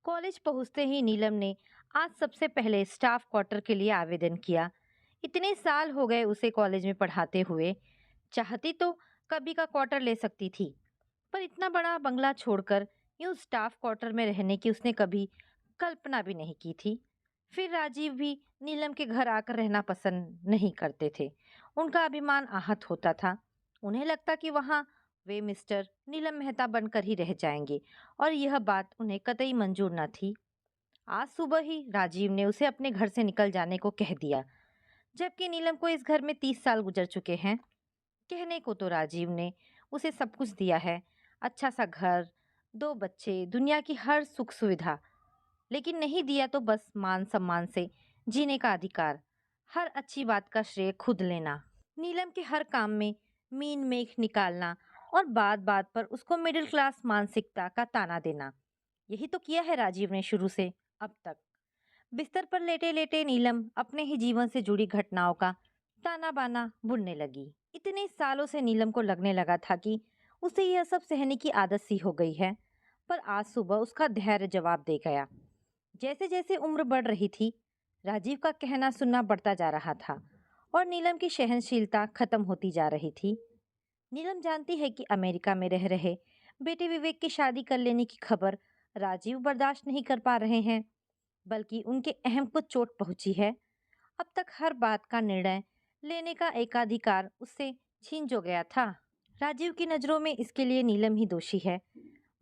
College पहुंचते ही नीलम ने आज सबसे पहले स्टाफ क्वार्टर के लिए आवेदन किया। इतने साल हो गए उसे कॉलेज में पढ़ाते हुए। चाहती तो कभी का क्वार्टर ले सकती थी, पर इतना बड़ा बंगला छोड़कर यूं स्टाफ क्वार्टर में रहने की उसने कभी कल्पना भी नहीं की थी। फिर राजीव भी नीलम के घर आकर रहना पसंद नहीं करते थे। उनका अभिमान आहत होता था। उन्हें लगता कि वहां वे मिस्टर नीलम मेहता बनकर ही रह जाएंगे, और यह बात उन्हें कतई मंजूर न थी। आज सुबह ही राजीव ने उसे अपने घर से निकल जाने को कह दिया, जबकि नीलम को इस घर में 30 साल गुजर चुके हैं। कहने को तो राजीव ने उसे सब कुछ दिया है, अच्छा सा घर, दो बच्चे, दुनिया की हर सुख सुविधा, लेकिन नहीं दिया तो बस मान सम्मान से जीने का अधिकार, हर अच्छी बात का श्रेय खुद लेना, नीलम के हर काम में मीन मेख निकालना, और बात बात पर उसको मिडिल क्लास मानसिकता का ताना देना। यही तो किया है राजीव ने शुरू से अब तक। बिस्तर पर लेटे लेटे नीलम अपने ही जीवन से जुड़ी घटनाओं का ताना बाना बुनने लगी। इतने सालों से नीलम को लगने लगा था कि उसे यह सब सहने की आदत सी हो गई है, पर आज सुबह उसका धैर्य जवाब दे गया। जैसे जैसे उम्र बढ़ रही थी, राजीव का कहना सुनना बढ़ता जा रहा था, और नीलम की सहनशीलता खत्म होती जा रही थी। नीलम जानती है कि अमेरिका में रह रहे बेटे विवेक की शादी कर लेने की खबर राजीव बर्दाश्त नहीं कर पा रहे हैं, बल्कि उनके अहम को चोट पहुंची है। अब तक हर बात का निर्णय लेने का एकाधिकार उससे छीन जो गया था। राजीव की नज़रों में इसके लिए नीलम ही दोषी है,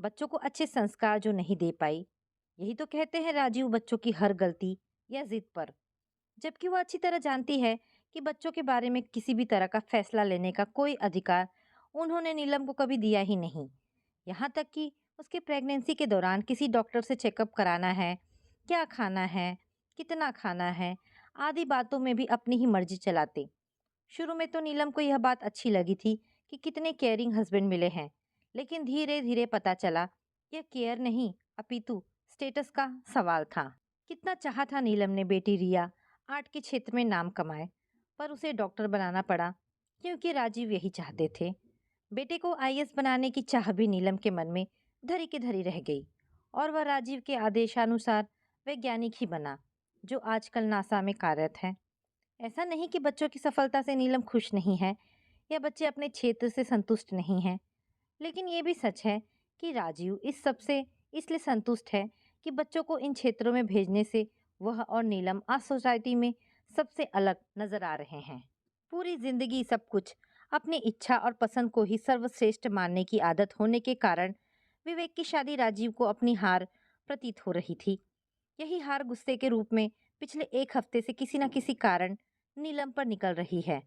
बच्चों को अच्छे संस्कार जो नहीं दे पाई। यही तो कहते हैं राजीव बच्चों की हर गलती या जिद पर, जबकि वो अच्छी तरह जानती है कि बच्चों के बारे में किसी भी तरह का फैसला लेने का कोई अधिकार उन्होंने नीलम को कभी दिया ही नहीं। यहाँ तक कि उसके प्रेगनेंसी के दौरान किसी डॉक्टर से चेकअप कराना है, क्या खाना है, कितना खाना है, आदि बातों में भी अपनी ही मर्जी चलाते। शुरू में तो नीलम को यह बात अच्छी लगी थी कि कितने केयरिंग हस्बैंड मिले हैं, लेकिन धीरे धीरे पता चला यह केयर नहीं अपितु स्टेटस का सवाल था। कितना चाहा था नीलम ने बेटी रिया आर्ट के क्षेत्र में नाम कमाए, पर उसे डॉक्टर बनाना पड़ा क्योंकि राजीव यही चाहते थे। बेटे को आईएएस बनाने की चाह भी नीलम के मन में धरी की धरी रह गई, और वह राजीव के आदेशानुसार वैज्ञानिक ही बना, जो आजकल नासा में कार्यरत है। ऐसा नहीं कि बच्चों की सफलता से नीलम खुश नहीं है या बच्चे अपने क्षेत्र से संतुष्ट नहीं हैं, लेकिन ये भी सच है कि राजीव इस सब से इसलिए संतुष्ट है कि बच्चों को इन क्षेत्रों में भेजने से वह और नीलम आज सोसाइटी में सबसे अलग नजर आ रहे हैं। पूरी जिंदगी सब कुछ अपनी इच्छा और पसंद को ही सर्वश्रेष्ठ मानने की आदत होने के कारण विवेक की शादी राजीव को अपनी हार प्रतीत हो रही थी। यही हार गुस्से के रूप में पिछले एक हफ्ते से किसी न किसी कारण नीलम पर निकल रही है।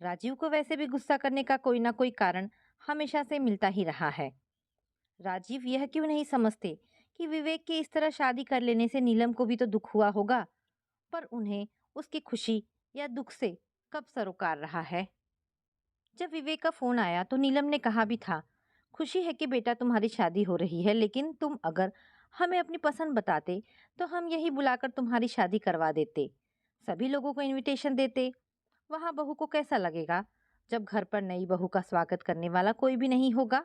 राजीव को वैसे भी गुस्सा करने का कोई ना कोई कारण हमेशा से मिलता ही रहा है। राजीव यह क्यों नहीं समझते कि विवेक के इस तरह शादी कर लेने से नीलम को भी तो दुख हुआ होगा, पर उन्हें उसकी खुशी या दुख से कब सरोकार रहा है। जब विवेक का फोन आया तो नीलम ने कहा भी था, खुशी है कि बेटा तुम्हारी शादी हो रही है, लेकिन तुम अगर हमें अपनी पसंद बताते तो हम यही बुलाकर तुम्हारी शादी करवा देते, सभी लोगों को इनविटेशन देते। वहां बहू को कैसा लगेगा जब घर पर नई बहू का स्वागत करने वाला कोई भी नहीं होगा।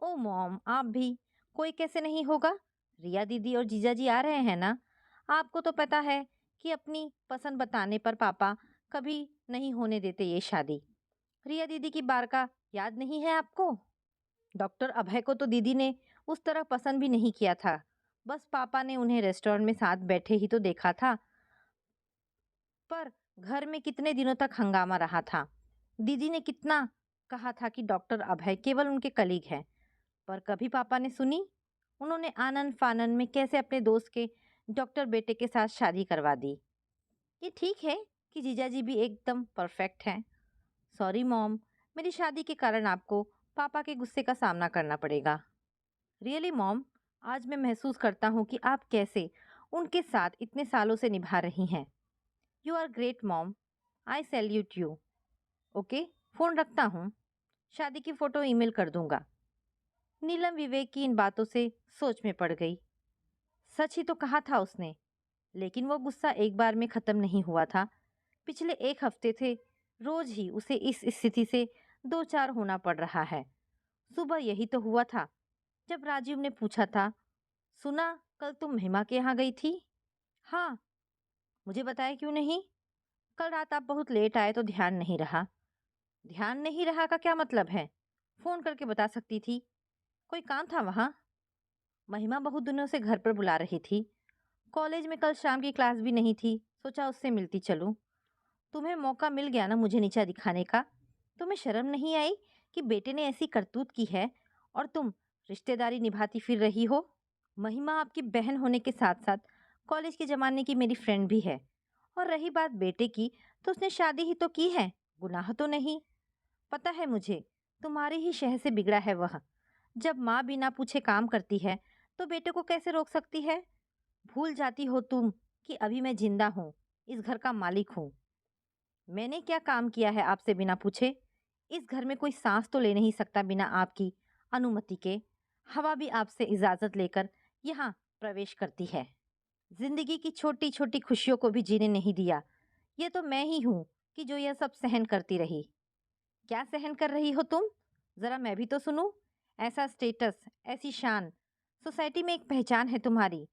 ओ मॉम, आप भी, कोई कैसे नहीं होगा, रिया दीदी और जीजा जी आ रहे हैं ना। आपको तो पता है कि अपनी पसंद बताने पर पापा कभी नहीं होने देते ये शादी। रिया दीदी की बार का याद नहीं है आपको? डॉक्टर अभय को तो दीदी ने उस तरह पसंद भी नहीं किया था, बस पापा ने उन्हें रेस्टोरेंट में साथ बैठे ही तो देखा था। पर घर में कितने दिनों तक हंगामा रहा था। दीदी ने कितना कहा था कि डॉक्टर अभय केवल उनके कलीग हैं, पर कभी पापा ने सुनी? उन्होंने आनन फानन में कैसे अपने दोस्त के डॉक्टर बेटे के साथ शादी करवा दी। ये ठीक है कि जीजाजी भी एकदम परफेक्ट हैं। सॉरी मॉम, मेरी शादी के कारण आपको पापा के गुस्से का सामना करना पड़ेगा। रियली मॉम, आज मैं महसूस करता हूँ कि आप कैसे उनके साथ इतने सालों से निभा रही हैं। You are great mom, I salute you. Okay, phone रखता हूँ, शादी की फोटो ईमेल कर दूंगा। नीलम विवेक की इन बातों से सोच में पड़ गई। सच ही तो कहा था उसने, लेकिन वो गुस्सा एक बार में खत्म नहीं हुआ था। पिछले एक हफ्ते से रोज ही उसे इस स्थिति से दो चार होना पड़ रहा है। सुबह यही तो हुआ था जब राजीव ने पूछा था, सुना कल तुम महिमा के यहाँ गई थी? हाँ। मुझे बताया क्यों नहीं? कल रात आप बहुत लेट आए तो ध्यान नहीं रहा। ध्यान नहीं रहा का क्या मतलब है? फोन करके बता सकती थी। कोई काम था वहाँ? महिमा बहुत दिनों से घर पर बुला रही थी। कॉलेज में कल शाम की क्लास भी नहीं थी, सोचा उससे मिलती चलूं। तुम्हें मौका मिल गया ना मुझे नीचा दिखाने का। तुम्हें शर्म नहीं आई कि बेटे ने ऐसी करतूत की है और तुम रिश्तेदारी निभाती फिर रही हो? महिमा आपकी बहन होने के साथ साथ कॉलेज के ज़माने की मेरी फ्रेंड भी है। और रही बात बेटे की, तो उसने शादी ही तो की है, गुनाह तो नहीं। पता है मुझे, तुम्हारी ही शह से बिगड़ा है वह। जब माँ बिना पूछे काम करती है, तो बेटे को कैसे रोक सकती है? भूल जाती हो तुम कि अभी मैं जिंदा हूँ, इस घर का मालिक हूँ। मैंने क्या काम किया है आपसे बिना पूछे? इस घर में कोई सांस तो ले नहीं सकता बिना आपकी अनुमति के। हवा भी आपसे इजाजत लेकर यहाँ प्रवेश करती है। जिंदगी की छोटी छोटी खुशियों को भी जीने नहीं दिया। ये तो मैं ही हूँ कि जो यह सब सहन करती रही। क्या सहन कर रही हो तुम? जरा मैं भी तो सुनूं। ऐसा स्टेटस, ऐसी शान, सोसाइटी में एक पहचान है तुम्हारी,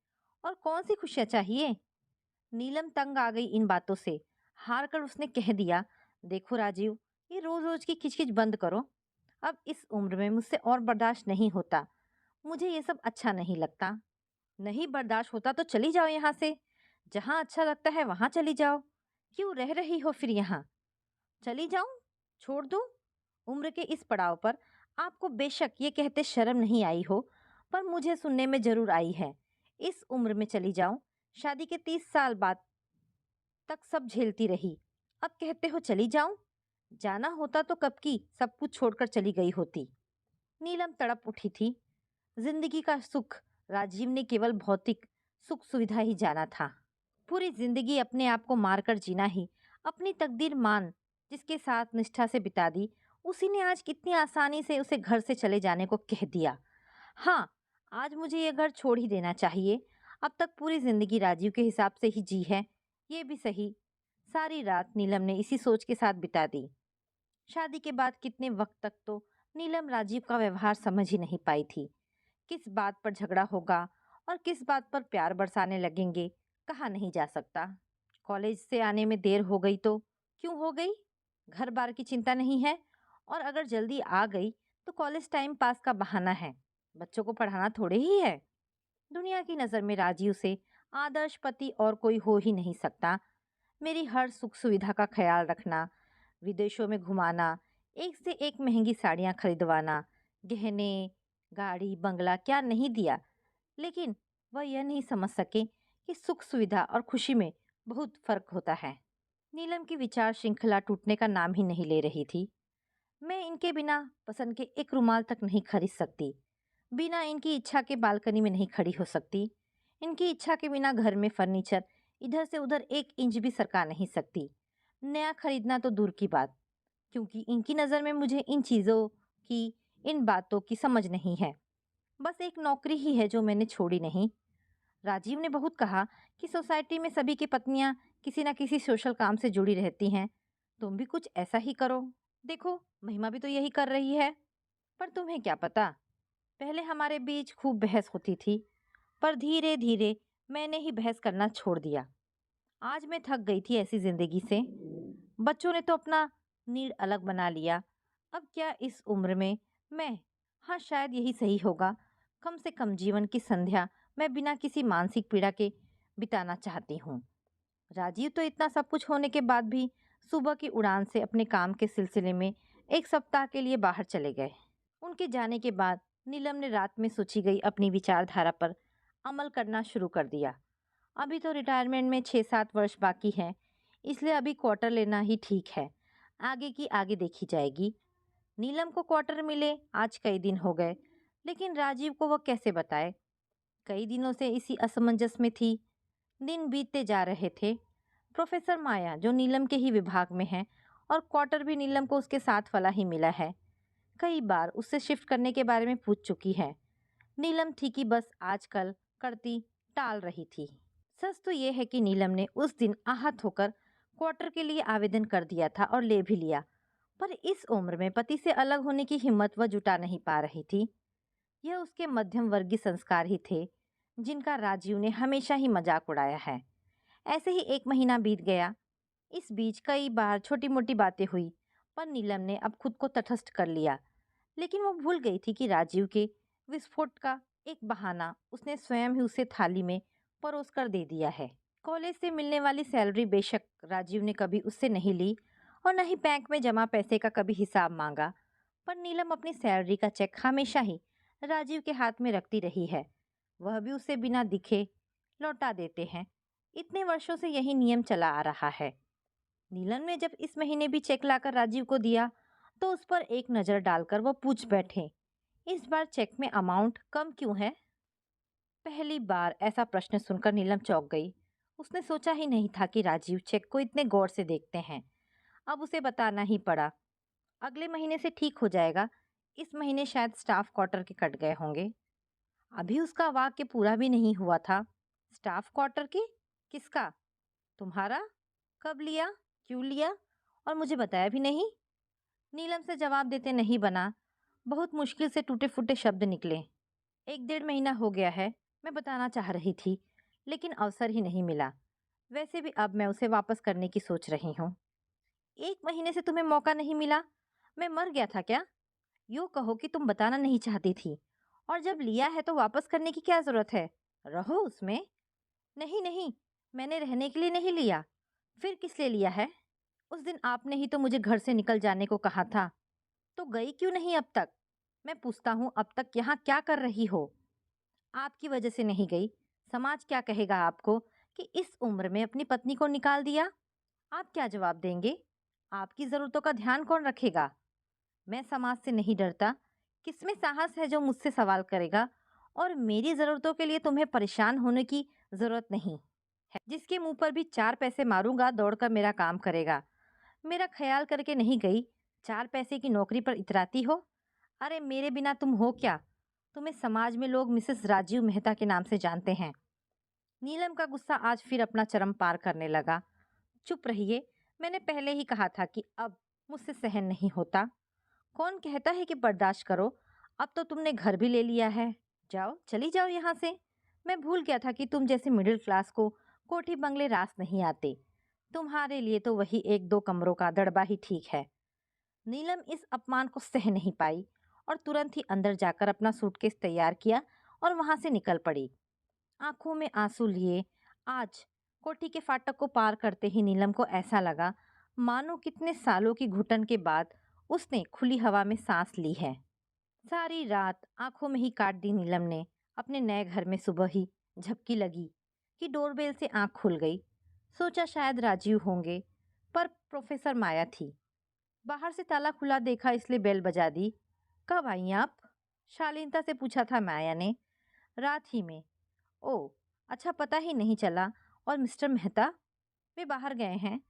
और कौन सी खुशियां चाहिए? नीलम तंग आ गई इन बातों से। हार कर उसने कह दिया, देखो राजीव, ये रोज रोज की खिचखिच बंद करो। अब इस उम्र में मुझसे और बर्दाश्त नहीं होता। मुझे ये सब अच्छा नहीं लगता। नहीं बर्दाश्त होता तो चली जाओ यहाँ से। जहाँ अच्छा लगता है वहां चली जाओ। क्यों रह रही हो फिर यहाँ? चली जाऊं? छोड़ दूं? उम्र के इस पड़ाव पर आपको बेशक ये कहते शर्म नहीं आई हो, पर मुझे सुनने में जरूर आई है। इस उम्र में चली जाऊं? शादी के 30 साल बाद तक सब झेलती रही, अब कहते हो चली जाऊं? जाना होता तो कब की सब कुछ छोड़कर चली गई होती। नीलम तड़प उठी थी। जिंदगी का सुख राजीव ने केवल भौतिक सुख सुविधा ही जाना था। पूरी जिंदगी अपने आप को मारकर जीना ही अपनी तकदीर मान जिसके साथ निष्ठा से बिता दी, उसी ने आज कितनी आसानी से उसे घर से चले जाने को कह दिया। हाँ, आज मुझे ये घर छोड़ ही देना चाहिए। अब तक पूरी जिंदगी राजीव के हिसाब से ही जी है, ये भी सही। सारी रात नीलम ने इसी सोच के साथ बिता दी। शादी के बाद कितने वक्त तक तो नीलम राजीव का व्यवहार समझ ही नहीं पाई थी। किस बात पर झगड़ा होगा और किस बात पर प्यार बरसाने लगेंगे, कहा नहीं जा सकता। कॉलेज से आने में देर हो गई तो क्यों हो गई? घर बार की चिंता नहीं है, और अगर जल्दी आ गई तो कॉलेज टाइम पास का बहाना है। बच्चों को पढ़ाना थोड़े ही है। दुनिया की नज़र में राजीव से आदर्श पति और कोई हो ही नहीं सकता। मेरी हर सुख सुविधा का ख्याल रखना, विदेशों में घुमाना, एक से एक महंगी साड़ियाँ खरीदवाना, गहने, गाड़ी, बंगला क्या नहीं दिया। लेकिन वह यह नहीं समझ सके कि सुख सुविधा और खुशी में बहुत फर्क होता है। नीलम की विचार श्रृंखला टूटने का नाम ही नहीं ले रही थी। मैं इनके बिना पसंद के एक रुमाल तक नहीं खरीद सकती। बिना इनकी इच्छा के बालकनी में नहीं खड़ी हो सकती। इनकी इच्छा के बिना घर में फर्नीचर इधर से उधर 1 इंच भी सरका नहीं सकती। नया खरीदना तो दूर की बात, क्योंकि इनकी नज़र में मुझे इन चीज़ों की, इन बातों की समझ नहीं है। बस एक नौकरी ही है जो मैंने छोड़ी नहीं। राजीव ने बहुत कहा कि सोसाइटी में सभी की पत्नियां किसी न किसी सोशल काम से जुड़ी रहती हैं। तुम भी कुछ ऐसा ही करो। देखो, महिमा भी तो यही कर रही है। पर तुम्हें क्या पता, पहले हमारे बीच खूब बहस होती थी, पर धीरे धीरे मैंने ही बहस करना छोड़ दिया। आज मैं थक गई थी ऐसी जिंदगी से। बच्चों ने तो अपना नीड अलग बना लिया। अब क्या इस उम्र में मैं, हाँ शायद यही सही होगा, कम से कम जीवन की संध्या मैं बिना किसी मानसिक पीड़ा के बिताना चाहती हूँ। राजीव तो इतना सब कुछ होने के बाद भी सुबह की उड़ान से अपने काम के सिलसिले में 1 सप्ताह के लिए बाहर चले गए। उनके जाने के बाद नीलम ने रात में सोची गई अपनी विचारधारा पर अमल करना शुरू कर दिया। अभी तो रिटायरमेंट में 6-7 वर्ष बाकी है, इसलिए अभी क्वार्टर लेना ही ठीक है। आगे की आगे देखी जाएगी। नीलम को क्वार्टर मिले आज कई दिन हो गए, लेकिन राजीव को वह कैसे बताए। कई दिनों से इसी असमंजस में थी। दिन बीतते जा रहे थे। प्रोफेसर माया जो नीलम के ही विभाग में है, और क्वार्टर भी नीलम को उसके साथ वाला ही मिला है। कई बार उससे शिफ्ट करने के बारे में पूछ चुकी है। नीलम थी कि बस आजकल करती टाल रही थी। सच तो ये है कि नीलम ने उस दिन आहत होकर क्वार्टर के लिए आवेदन कर दिया था और ले भी लिया, पर इस उम्र में पति से अलग होने की हिम्मत वह जुटा नहीं पा रही थी। यह उसके मध्यम वर्गीय संस्कार ही थे जिनका राजीव ने हमेशा ही मजाक उड़ाया है। ऐसे ही 1 महीना बीत गया। इस बीच कई बार छोटी मोटी बातें हुई, पर नीलम ने अब खुद को तटस्थ कर लिया। लेकिन वो भूल गई थी कि राजीव के विस्फोट का एक बहाना उसने स्वयं ही उसे थाली में परोस कर दे दिया है। कॉलेज से मिलने वाली सैलरी बेशक राजीव ने कभी उससे नहीं ली और न ही बैंक में जमा पैसे का कभी हिसाब मांगा, पर नीलम अपनी सैलरी का चेक हमेशा ही राजीव के हाथ में रखती रही है। वह भी उसे बिना दिखे लौटा देते हैं। इतने वर्षों से यही नियम चला आ रहा है। नीलम ने जब इस महीने भी चेक लाकर राजीव को दिया, तो उस पर एक नज़र डालकर वो पूछ बैठे, इस बार चेक में अमाउंट कम क्यों है? पहली बार ऐसा प्रश्न सुनकर नीलम चौंक गई। उसने सोचा ही नहीं था कि राजीव चेक को इतने गौर से देखते हैं। अब उसे बताना ही पड़ा। अगले महीने से ठीक हो जाएगा। इस महीने शायद स्टाफ क्वार्टर के कट गए होंगे। अभी उसका वाक्य पूरा भी नहीं हुआ था। स्टाफ क्वार्टर के? किसका? तुम्हारा? कब लिया? क्यों लिया? और मुझे बताया भी नहीं? नीलम से जवाब देते नहीं बना। बहुत मुश्किल से टूटे फूटे शब्द निकले। 1 डेढ़ महीना हो गया है। मैं बताना चाह रही थी, लेकिन अवसर ही नहीं मिला। वैसे भी अब मैं उसे वापस करने की सोच रही हूँ। 1 महीने से तुम्हें मौका नहीं मिला? मैं मर गया था क्या? यूँ कहो कि तुम बताना नहीं चाहती थी, और जब लिया है तो वापस करने की क्या जरूरत है? रहो उसमें। नहीं नहीं, मैंने रहने के लिए नहीं लिया। फिर किस लिए लिया है? उस दिन आपने ही तो मुझे घर से निकल जाने को कहा था। तो गई क्यों नहीं अब तक? मैं पूछता हूँ, अब तक यहाँ क्या कर रही हो? आपकी वजह से नहीं गई। समाज क्या कहेगा आपको कि इस उम्र में अपनी पत्नी को निकाल दिया? आप क्या जवाब देंगे? आपकी ज़रूरतों का ध्यान कौन रखेगा? मैं समाज से नहीं डरता। किसमें साहस है जो मुझसे सवाल करेगा? और मेरी ज़रूरतों के लिए तुम्हें परेशान होने की ज़रूरत नहीं है। जिसके मुंह पर भी 4 पैसे मारूंगा दौड़कर मेरा काम करेगा। मेरा ख्याल करके नहीं गई। 4 पैसे की नौकरी पर इतराती हो? अरे मेरे बिना तुम हो क्या? तुम्हें समाज में लोग मिसेस राजीव मेहता के नाम से जानते हैं। नीलम का गुस्सा आज फिर अपना चरम पार करने लगा। चुप रहिए। मैंने पहले ही कहा था कि अब मुझसे सहन नहीं होता। कौन कहता है कि बर्दाश्त करो? अब तो तुमने घर भी ले लिया है। जाओ, चली जाओ यहाँ से। मैं भूल गया था कि तुम जैसे मिडिल क्लास को कोठी बंगले रास नहीं आते। तुम्हारे लिए तो वही 1 2 कमरों का दड़बा ही ठीक है। नीलम इस अपमान को सह नहीं पाई और तुरंत ही अंदर जाकर अपना सूटकेस तैयार किया और वहां से निकल पड़ी। आंखों में आंसू लिए आज कोठी के फाटक को पार करते ही नीलम को ऐसा लगा मानो कितने सालों की घुटन के बाद उसने खुली हवा में सांस ली है। सारी रात आंखों में ही काट दी नीलम ने। अपने नए घर में सुबह ही झपकी लगी कि डोरबेल से आंख खुल गई। सोचा शायद राजीव होंगे, पर प्रोफेसर माया थी। बाहर से ताला खुला देखा इसलिए बेल बजा दी। कब आई आप? शालीनता से पूछा था माया ने। रात ही में। ओह, अच्छा, पता ही नहीं चला। और मिस्टर मेहता? वे बाहर गए हैं।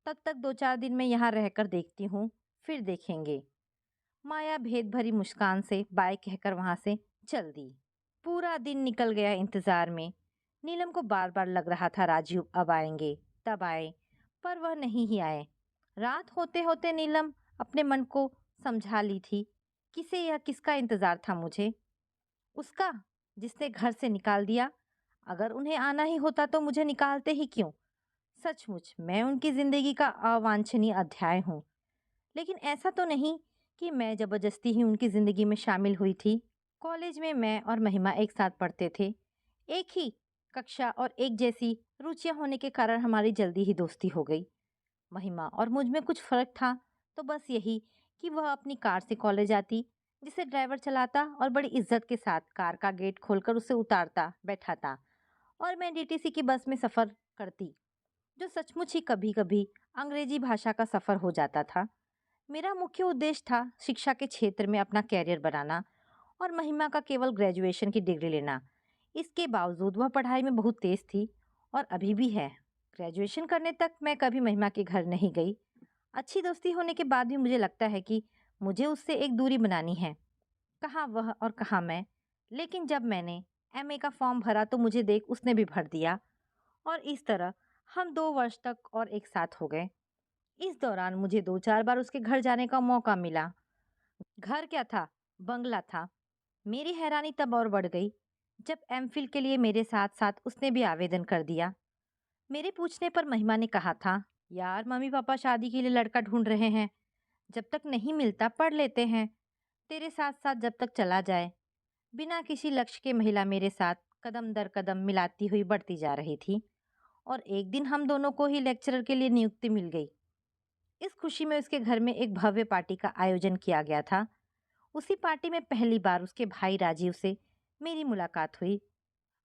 तब तक 2 4 दिन में यहाँ रहकर देखती हूँ, फिर देखेंगे। माया भेद भरी मुस्कान से बाय कहकर वहां से चल दी। पूरा दिन निकल गया इंतजार में। नीलम को बार बार लग रहा था राजीव अब आएंगे, तब आए, पर वह नहीं ही आए। रात होते होते नीलम अपने मन को समझा ली थी। किसे या किसका इंतजार था मुझे? उसका, जिसने घर से निकाल दिया। अगर उन्हें आना ही होता तो मुझे निकालते ही क्यों? सचमुच मैं उनकी जिंदगी का अवांछनीय अध्याय हूँ। लेकिन ऐसा तो नहीं कि मैं जबरदस्ती ही उनकी जिंदगी में शामिल हुई थी। कॉलेज में मैं और महिमा एक साथ पढ़ते थे। एक ही कक्षा और एक जैसी रुचियां होने के कारण हमारी जल्दी ही दोस्ती हो गई। महिमा और मुझ में कुछ फर्क था, तो बस यही कि वह अपनी कार से कॉलेज आती, जिसे ड्राइवर चलाता और बड़ी इज्जत के साथ कार का गेट खोलकर उसे उतारता बैठाता, और मैं डीटीसी की बस में सफ़र करती, जो सचमुच ही कभी कभी अंग्रेजी भाषा का सफ़र हो जाता था। मेरा मुख्य उद्देश्य था शिक्षा के क्षेत्र में अपना कैरियर बनाना, और महिमा का केवल ग्रेजुएशन की डिग्री लेना। इसके बावजूद वह पढ़ाई में बहुत तेज थी, और अभी भी है। ग्रेजुएशन करने तक मैं कभी महिमा के घर नहीं गई। अच्छी दोस्ती होने के बाद भी मुझे लगता है कि मुझे उससे एक दूरी बनानी है। कहाँ वह और कहाँ मैं। लेकिन जब मैंने एमए का फॉर्म भरा तो मुझे देख उसने भी भर दिया, और इस तरह हम 2 वर्ष तक और एक साथ हो गए। इस दौरान मुझे 2 4 बार उसके घर जाने का मौका मिला। घर क्या था, बंगला था। मेरी हैरानी तब और बढ़ गई जब एमफिल के लिए मेरे साथ-साथ उसने भी आवेदन कर दिया। मेरे पूछने पर महिमा ने कहा था, यार मम्मी पापा शादी के लिए लड़का ढूंढ रहे हैं, जब तक नहीं मिलता पढ़ लेते हैं, तेरे साथ साथ जब तक चला जाए। बिना किसी लक्ष्य के महिला मेरे साथ कदम दर कदम मिलाती हुई बढ़ती जा रही थी और एक दिन हम दोनों को ही लेक्चरर के लिए नियुक्ति मिल गई। इस खुशी में उसके घर में एक भव्य पार्टी का आयोजन किया गया था। उसी पार्टी में पहली बार उसके भाई राजीव से मेरी मुलाकात हुई।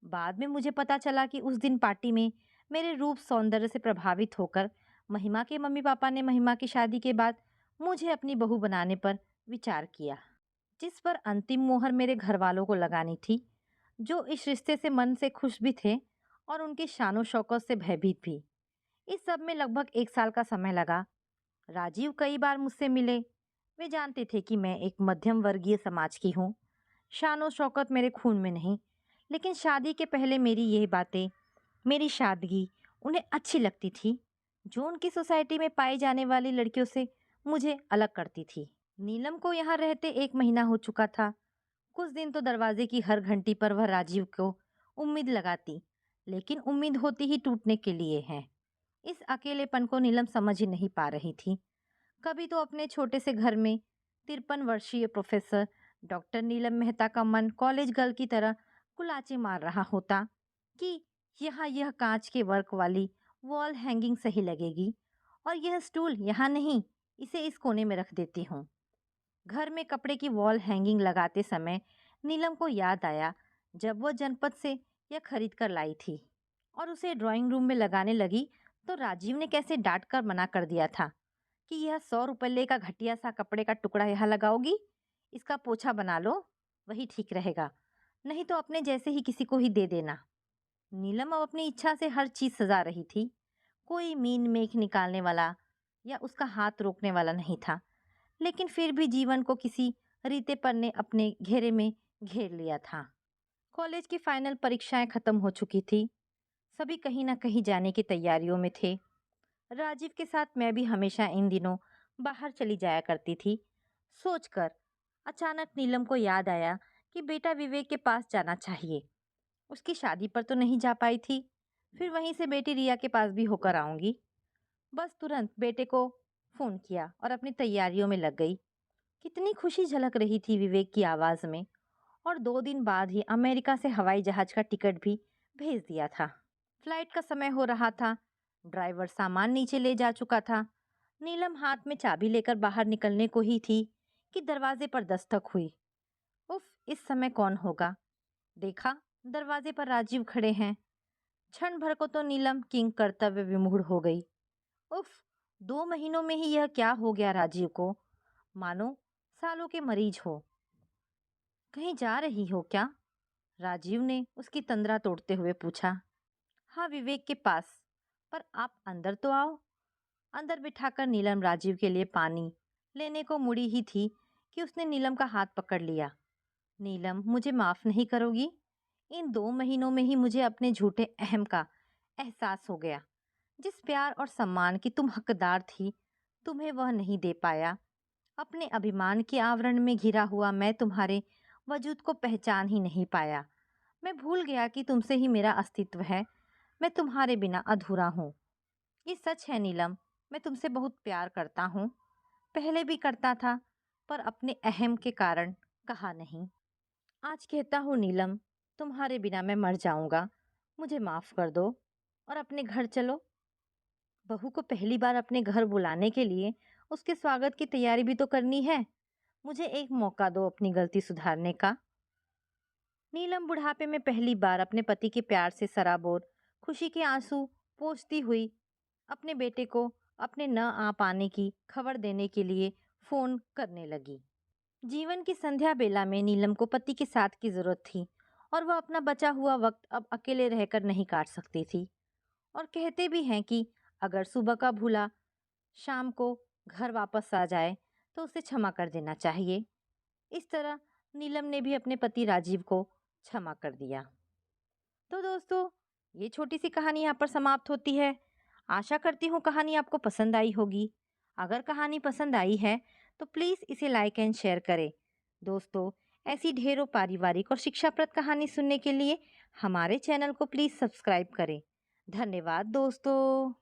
बाद में मुझे पता चला कि उस दिन पार्टी में मेरे रूप सौंदर्य से प्रभावित होकर महिमा के मम्मी पापा ने महिमा की शादी के बाद मुझे अपनी बहू बनाने पर विचार किया, जिस पर अंतिम मोहर मेरे घर वालों को लगानी थी, जो इस रिश्ते से मन से खुश भी थे और उनकी शानो शौकत से भयभीत भी। इस सब में लगभग 1 साल का समय लगा। राजीव कई बार मुझसे मिले। वे जानते थे कि मैं एक मध्यम वर्गीय समाज की हूँ। शानो शौकत मेरे खून में नहीं, लेकिन शादी के पहले मेरी ये बातें, मेरी सादगी उन्हें अच्छी लगती थी, जो उनकी सोसाइटी में पाई जाने वाली लड़कियों से मुझे अलग करती थी। नीलम को यहाँ रहते 1 महीना हो चुका था। कुछ दिन तो दरवाजे की हर घंटी पर वह राजीव को उम्मीद लगाती, लेकिन उम्मीद होती ही टूटने के लिए है। इस अकेलेपन को नीलम समझ ही नहीं पा रही थी। कभी तो अपने छोटे से घर में 53 वर्षीय प्रोफेसर डॉक्टर नीलम मेहता का मन कॉलेज गर्ल की तरह कुलाचे मार रहा होता कि यहाँ यह कांच के वर्क वाली वॉल हैंगिंग सही लगेगी और यह स्टूल यहाँ नहीं, इसे इस कोने में रख देती हूँ। घर में कपड़े की वॉल हैंगिंग लगाते समय नीलम को याद आया जब वह जनपद से यह खरीद कर लाई थी और उसे ड्राइंग रूम में लगाने लगी, तो राजीव ने कैसे डांट कर मना कर दिया था कि यह 100 रुपये का घटिया सा कपड़े का टुकड़ा यहाँ लगाओगी, इसका पोछा बना लो, वही ठीक रहेगा, नहीं तो अपने जैसे ही किसी को ही दे देना। नीलम अब अपनी इच्छा से हर चीज सजा रही थी। कोई मीन मेख निकालने वाला या उसका हाथ रोकने वाला नहीं था, लेकिन फिर भी जीवन को किसी रीते ने अपने घेरे में घेर लिया था। कॉलेज की फाइनल परीक्षाएं खत्म हो चुकी थी। सभी कहीं ना कहीं जाने की तैयारियों में थे। राजीव के साथ मैं भी हमेशा इन दिनों बाहर चली जाया करती थी। सोचकर अचानक नीलम को याद आया कि बेटा विवेक के पास जाना चाहिए। उसकी शादी पर तो नहीं जा पाई थी, फिर वहीं से बेटी रिया के पास भी होकर आऊंगी। बस तुरंत बेटे को फोन किया और अपनी तैयारियों में लग गई। कितनी खुशी झलक रही थी विवेक की आवाज में। और 2 दिन बाद ही अमेरिका से हवाई जहाज का टिकट भी भेज दिया था। फ्लाइट का समय हो रहा था। ड्राइवर सामान नीचे ले जा चुका था। नीलम हाथ में चाबी लेकर बाहर निकलने को ही थी कि दरवाजे पर दस्तक हुई। उफ, इस समय कौन होगा? देखा, दरवाजे पर राजीव खड़े हैं। क्षण भर को तो नीलम किंग कर्तव्य विमूढ़ हो गई। उफ, 2 महीनों में ही यह क्या हो गया राजीव को? मानो सालों के मरीज हो। कहीं जा रही हो क्या? राजीव ने उसकी तंद्रा तोड़ते हुए पूछा। हाँ, विवेक के पास। पर आप अंदर तो आओ। अंदर बिठाकर नीलम राजीव के लिए पानी लेने को मुड़ी ही थी कि उसने नीलम का हाथ पकड़ लिया। नीलम, मुझे माफ नहीं करोगी? इन 2 महीनों में ही मुझे अपने झूठे अहम का एहसास हो गया। जिस प्यार और सम्मान की तुम हकदार थी, तुम्हें वह नहीं दे पाया। अपने अभिमान के आवरण में घिरा हुआ मैं तुम्हारे वजूद को पहचान ही नहीं पाया। मैं भूल गया कि तुमसे ही मेरा अस्तित्व है। मैं तुम्हारे बिना अधूरा हूँ। ये सच है नीलम, मैं तुमसे बहुत प्यार करता हूँ। पहले भी करता था, पर अपने अहम के कारण कहा नहीं। आज कहता हूँ नीलम, तुम्हारे बिना मैं मर जाऊंगा। मुझे माफ कर दो और अपने घर चलो। बहू को पहली बार अपने घर बुलाने के लिए उसके स्वागत की तैयारी भी तो करनी है। मुझे एक मौका दो अपनी गलती सुधारने का। नीलम बुढ़ापे में पहली बार अपने पति के प्यार से सराबोर खुशी के आंसू पोंछती हुई अपने बेटे को अपने न आ पाने की खबर देने के लिए फोन करने लगी। जीवन की संध्या बेला में नीलम को पति के साथ की जरूरत थी और वह अपना बचा हुआ वक्त अब अकेले रहकर नहीं काट सकती थी। और कहते भी हैं कि अगर सुबह का भूला शाम को घर वापस आ जाए तो उसे क्षमा कर देना चाहिए। इस तरह नीलम ने भी अपने पति राजीव को क्षमा कर दिया। तो दोस्तों, ये छोटी सी कहानी यहाँ पर समाप्त होती है। आशा करती हूँ कहानी आपको पसंद आई होगी। अगर कहानी पसंद आई है तो प्लीज़ इसे लाइक एंड शेयर करें। दोस्तों, ऐसी ढेरों पारिवारिक और शिक्षाप्रद कहानी सुनने के लिए हमारे चैनल को प्लीज़ सब्सक्राइब करें। धन्यवाद दोस्तों।